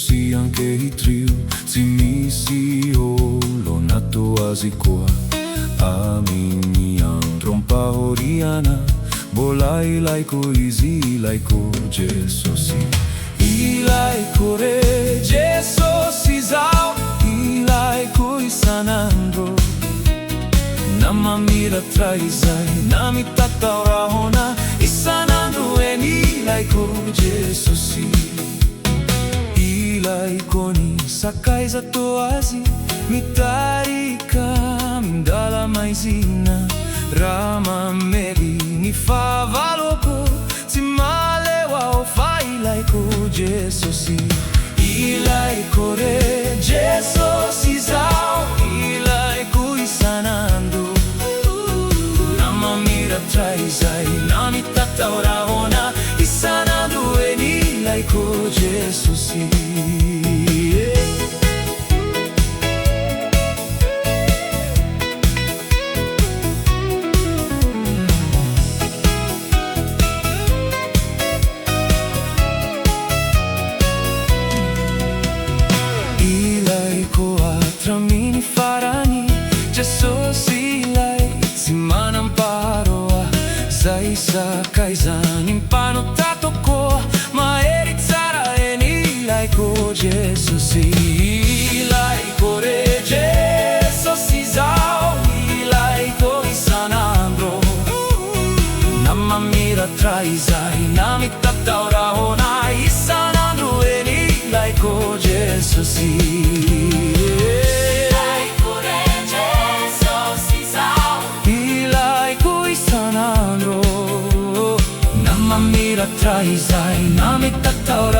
Jesosy ankehitriho, tsy misy olo natao azy koa. Amin'ny andro ampahoriana, mbola ilaiko izy, ilaiko Jesosy. Ilaiko re Jesosy zao, ilaiko isanandro. Na mamiratra izay, na mitatahorahona isanandro eny, ilaiko Jesosy. Ilaiko ny sakaiza to azy, mitarika mindala maizina. Raha mamely ny fahavaloko, tsy maleo aho fa ilaiko Jesosy. Ilaiko re Jesosy zao, ilaiko isanandro. Na mamiratra izay, na mitatahorahona isanandro eny, ilaiko Jesosy. Hatramin'ny farany Jesosy ilay tsy manamparo ahy. Zay sakaizany mpanotata koa, mahery tsara eny, ilaiko Jesosy. Ilaiko re Jesosy zao, ilaiko isanandro. Na mamiratra izay, na mitatahorahona isanandro eny, ilaiko Jesosy. Mamiratra izay, na mitatahorahona